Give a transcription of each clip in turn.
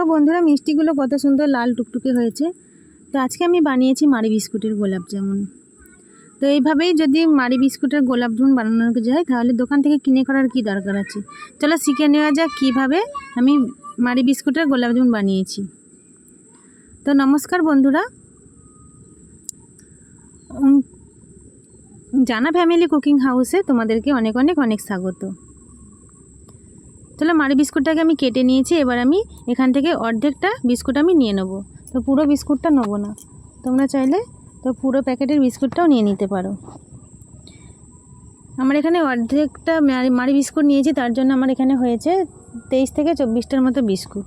দেখো বন্ধুরা, মিষ্টিগুলো কত সুন্দর লাল টুকটুকে হয়েছে। তো আজকে আমি বানিয়েছি মারি বিস্কুটের গোলাপ জামুন। তো এইভাবেই যদি মারি বিস্কুটের গোলাপ জামুন বানানো যায় তাহলে দোকান থেকে কিনে করার কি দরকার আছে। চলো শিখে নেওয়া যাক কীভাবে আমি মারি বিস্কুটের গোলাপ জামুন বানিয়েছি। তো নমস্কার বন্ধুরা, জানা ফ্যামিলি কুকিং হাউসে তোমাদেরকে অনেক অনেক অনেক স্বাগত। চলো মারি বিস্কুটটাকে আমি কেটে নিয়েছি। এবার আমি এখান থেকে অর্ধেকটা বিস্কুট আমি নিয়ে নেব। তো পুরো বিস্কুটটা নেবো না, তোমরা চাইলে তো পুরো প্যাকেটের বিস্কুটটাও নিয়ে নিতে পারো। আমার এখানে অর্ধেকটা মারি বিস্কুট নিয়েছি, তার জন্য আমার এখানে হয়েছে 23 থেকে 24টার মতো বিস্কুট।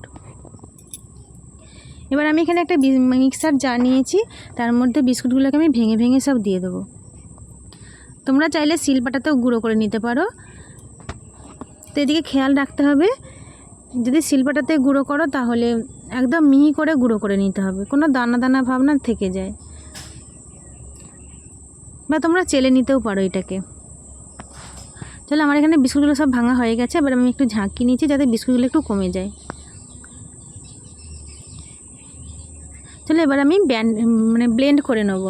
এবার আমি এখানে একটা মিক্সার জার নিয়েছি, তার মধ্যে বিস্কুটগুলোকে আমি ভেঙে ভেঙে সব দিয়ে দেবো। তোমরা চাইলে শিলপাটাতেও গুঁড়ো করে নিতে পারো। তো এদিকে খেয়াল রাখতে হবে, যদি শিলপাটাতে গুঁড়ো করো তাহলে একদম মিহি করে গুঁড়ো করে নিতে হবে, কোনো দানা দানা ভাব না থেকে যায়। বা তোমরা চেলে নিতেও পারো এটাকে। চলো আমার এখানে বিস্কুটগুলো সব ভাঙা হয়ে গেছে। এবার আমি একটু ঝাঁকি নিয়েছি যাতে বিস্কুটগুলো একটু কমে যায়। চলো এবার আমি ব্লেন্ড করে নেব।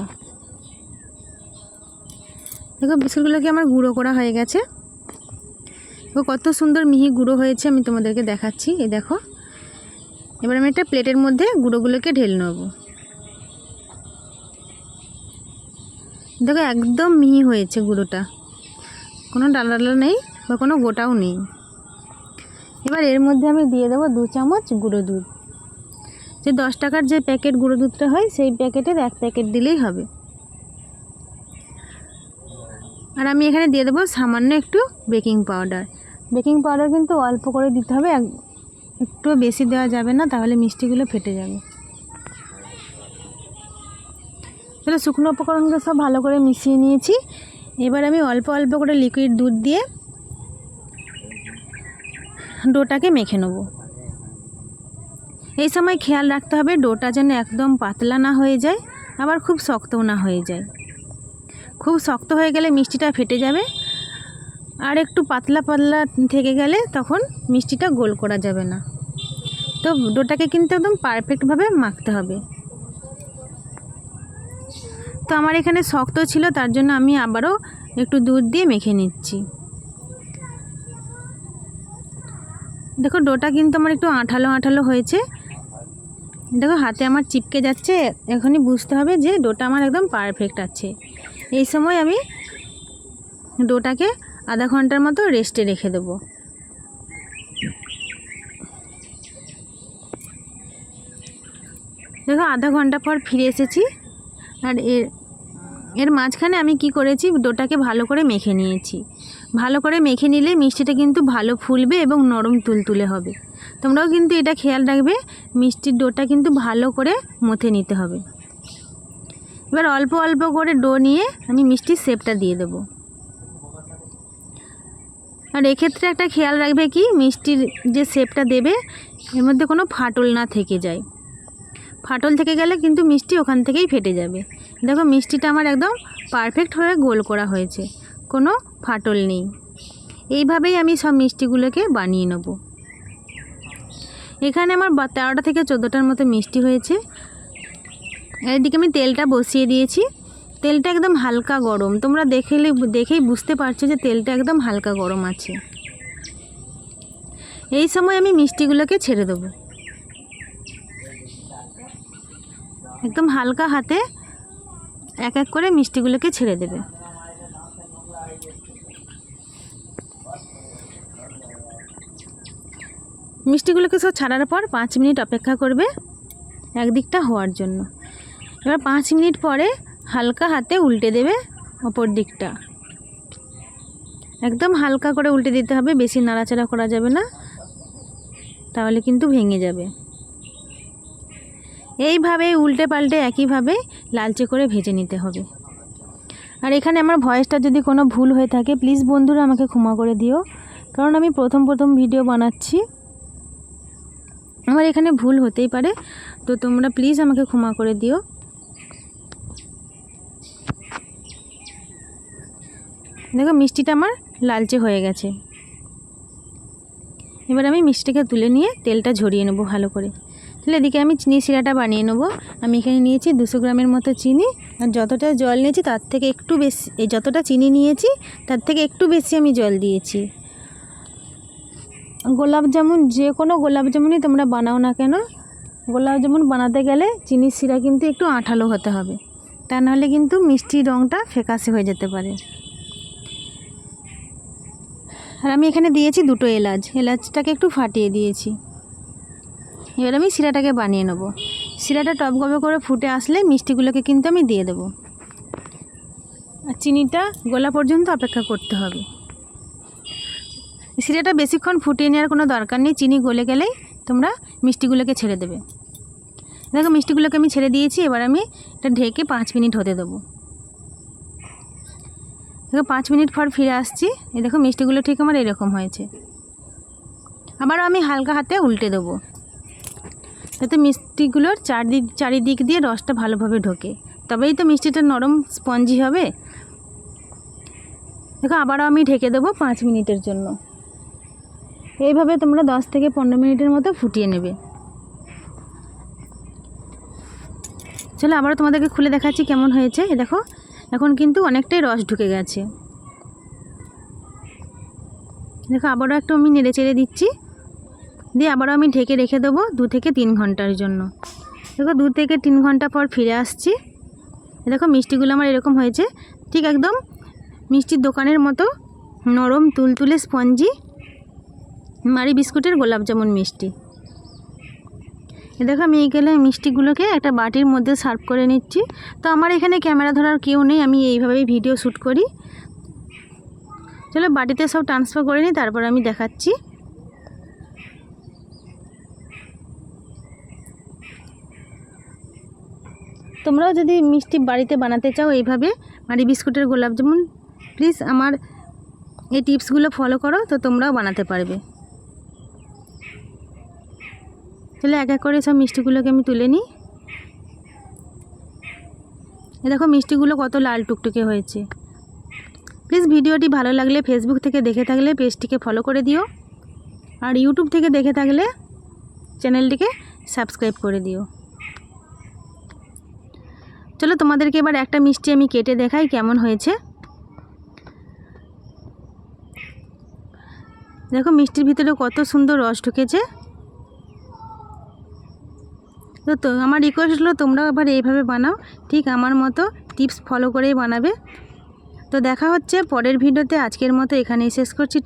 দেখো বিস্কুটগুলোকে আমার গুঁড়ো করা হয়ে গেছে। ও কত সুন্দর মিহি গুঁড়ো হয়েছে, আমি তোমাদেরকে দেখাচ্ছি। এই দেখো, এবার আমি একটা প্লেটের মধ্যে গুঁড়োগুলোকে ঢেলে নেব। দেখো একদম মিহি হয়েছে গুঁড়োটা, কোনো ডালা ডালা নেই বা কোনো গোটাও নেই। এবার এর মধ্যে আমি দিয়ে দেবো 2 চামচ গুঁড়ো দুধ। যে 10 টাকার যে প্যাকেট গুঁড়ো দুধটা হয় সেই প্যাকেটের 1 প্যাকেট দিলেই হবে। আর আমি এখানে দিয়ে দেবো সামান্য একটু বেকিং পাউডার। বেকিং পাউডার কিন্তু অল্প করে দিতে হবে, একটু বেশি দেওয়া যাবে না, তাহলে মিষ্টিগুলো ফেটে যাবে। তাহলে শুকনো উপকরণগুলো সব ভালো করে মিশিয়ে নিয়েছি। এবার আমি অল্প অল্প করে লিকুইড দুধ দিয়ে ডোটাকে মেখে নেব। এই সময় খেয়াল রাখতে হবে ডোটা যেন একদম পাতলা না হয়ে যায়, আবার খুব শক্তও না হয়ে যায়। খুব শক্ত হয়ে গেলে মিষ্টিটা ফেটে যাবে, আর একটু পাতলা পাতলা থেকে গেলে তখন মিষ্টিটা গোল করা যাবে না। তো ডোটাকে কিন্তু একদম পারফেক্টভাবে মাখতে হবে। তো আমার এখানে শক্ত ছিল, তার জন্য আমি আবারও একটু দুধ দিয়ে মেখে নিচ্ছি। দেখো ডোটা কিন্তু আমার একটু আঠালো আঠালো হয়েছে। দেখো হাতে আমার চিপকে যাচ্ছে, এখনই বুঝতে হবে যে ডোটা আমার একদম পারফেক্ট আছে। এই সময় আমি ডোটাকে আধা ঘন্টার মতো রেস্টে রেখে দেবো। দেখো আধা ঘন্টা পর ফিরে এসেছি। আর এর মাঝখানে আমি কি করেছি, ডোটাকে ভালো করে মেখে নিয়েছি। ভালো করে মেখে নিলে মিষ্টিটা কিন্তু ভালো ফুলবে এবং নরম তুলতুলে হবে। তোমরাও কিন্তু এটা খেয়াল রাখবে, মিষ্টির ডোটা কিন্তু ভালো করে মথে নিতে হবে। এবার অল্প অল্প করে ডো নিয়ে আমি মিষ্টির শেপটা দিয়ে দেবো। আর এক্ষেত্রে একটা খেয়াল রাখবে কি, মিষ্টির যে শেপটা দেবে এর মধ্যে কোনো ফাটল না থেকে যায়। ফাটল থেকে গেলে কিন্তু মিষ্টি ওখান থেকেই ফেটে যাবে। দেখো মিষ্টিটা আমার একদম পারফেক্টভাবে গোল করা হয়েছে, কোনো ফাটল নেই। এইভাবেই আমি সব মিষ্টিগুলোকে বানিয়ে নেব। এখানে আমার 13টা থেকে 14টার মতো মিষ্টি হয়েছে। এদিকে আমি তেলটা বসিয়ে দিয়েছি। তেলটা একদম হালকা গরম, তোমরা দেখেই বুঝতে পারছো যে তেলটা একদম হালকা গরম আছে। এই সময় আমি মিষ্টিগুলোকে ছেড়ে দেবো। একদম হালকা হাতে এক এক করে মিষ্টিগুলোকে ছেড়ে দেবে। মিষ্টিগুলোকে সব ছাড়ার পর 5 মিনিট অপেক্ষা করবে একদিকটা হওয়ার জন্য। এবার 5 মিনিট পরে হালকা হাতে উল্টে দেবে অপর দিকটা। একদম হালকা করে উল্টে দিতে হবে, বেশি নাড়াচাড়া করা যাবে না, তাহলে কিন্তু ভেঙে যাবে। এইভাবে উল্টে পাল্টে একইভাবে লালচে করে ভেজে নিতে হবে। আর এখানে আমার ভয়েসটা যদি কোনো ভুল হয়ে থাকে প্লিজ বন্ধুরা আমাকে ক্ষমা করে দিও, কারণ আমি প্রথম ভিডিও বানাচ্ছি, আমার এখানে ভুল হতেই পারে। তো তোমরা প্লিজ আমাকে ক্ষমা করে দিও। দেখো মিষ্টিটা আমার লালচে হয়ে গেছে। এবার আমি মিষ্টিটাকে তুলে নিয়ে তেলটা ঝরিয়ে নেব ভালো করে। তাহলে এদিকে আমি চিনি শিরাটা বানিয়ে নেব। আমি এখানে নিয়েছি 200 গ্রামের মতো চিনি, আর যতটা জল নিয়েছি তার থেকে একটু বেশি, এই যতটা চিনি নিয়েছি তার থেকে একটু বেশি আমি জল দিয়েছি। গোলাপ জামুন, যে কোনো গোলাপ জামুনই তোমরা বানাও না কেন, গোলাপ জামুন বানাতে গেলে চিনির শিরা কিন্তু একটু আঠালো হতে হবে, তা নাহলে কিন্তু মিষ্টির রঙটা ফ্যাকাশে হয়ে যেতে পারে। আর আমি এখানে দিয়েছি 2টো এলাচ, এলাচটাকে একটু ফাটিয়ে দিয়েছি। এবার আমি শিরাটাকে বানিয়ে নেব। শিরাটা টপগবে করে ফুটে আসলে মিষ্টিগুলোকে কিন্তু আমি দিয়ে দেবো, আর চিনিটা গলা পর্যন্ত অপেক্ষা করতে হবে। শিরাটা বেশিক্ষণ ফুটিয়ে নেওয়ার কোনো দরকার নেই, চিনি গলে গেলেই তোমরা মিষ্টিগুলোকে ছেড়ে দেবে। দেখো মিষ্টিগুলোকে আমি ছেড়ে দিয়েছি, এবার আমি এটা ঢেকে 5 মিনিট হতে দেবো। দেখো 5 মিনিট পর ফিরে আসছি, এই দেখো মিষ্টিগুলো ঠিক আমার এরকম হয়েছে। আবারও আমি হালকা হাতে উল্টে দেবো, যাতে মিষ্টিগুলোর চারিদিক দিয়ে রসটা ভালোভাবে ঢোকে, তবেই তো মিষ্টিটা নরম স্পঞ্জি হবে। দেখো আবারও আমি ঢেকে দেবো 5 মিনিটের জন্য। এইভাবে তোমরা 10 থেকে 15 মিনিটের মতো ফুটিয়ে নেবে। চলো আবারও তোমাদেরকে খুলে দেখাচ্ছি কেমন হয়েছে। দেখো এখন কিন্তু অনেকটাই রস ঢুকে গেছে। দেখো আবারও একটু আমি নেড়ে চেড়ে দিচ্ছি, দিয়ে আবারও আমি ঢেকে রেখে দেবো 2 থেকে 3 ঘন্টার জন্য। দেখো 2 থেকে 3 ঘন্টা পর ফিরে আসছি। দেখো মিষ্টিগুলো আমার এরকম হয়েছে, ঠিক একদম মিষ্টির দোকানের মতো নরম তুলতুলে স্পঞ্জি মারি বিস্কুটের গোলাপ জামুন মিষ্টি। দেখো আমি এইগুলো মিষ্টিগুলোকে একটা বাটির মধ্যে সার্ভ করে নিচ্ছি। তো আমার এখানে ক্যামেরা ধরার কেউ নেই, আমি এইভাবেই ভিডিও শ্যুট করি। চলো বাটিতে সব ট্রান্সফার করে নিই, তারপর আমি দেখাচ্ছি। তোমরাও যদি মিষ্টি বাড়িতে বানাতে চাও এইভাবে মারি বিস্কুটের গোলাপ জামুন, প্লিজ আমার এই টিপসগুলো ফলো করো, তো তোমরাও বানাতে পারবে। তাহলে এক এক করে সব মিষ্টিগুলোকে আমি তুলে নিই। দেখো মিষ্টিগুলো কত লাল টুকটুকে হয়েছে। প্লিজ ভিডিওটি ভালো লাগলে ফেসবুক থেকে দেখে থাকলে পেজটিকে ফলো করে দিও, আর ইউটিউব থেকে দেখে থাকলে চ্যানেলটিকে সাবস্ক্রাইব করে দিও। চলো তোমাদেরকে এবার একটা মিষ্টি আমি কেটে দেখাই কেমন হয়েছে। দেখো মিষ্টির ভিতরে কত সুন্দর রস ঢুকেছে। তো আমার রিকোয়েস্ট হলো তোমরাও আবার এইভাবে বানাও, ঠিক আমার মতো টিপস ফলো করেই বানাবে। তো দেখা হচ্ছে পরের ভিডিওতে। আজকের মতো এখানেই শেষ করছি।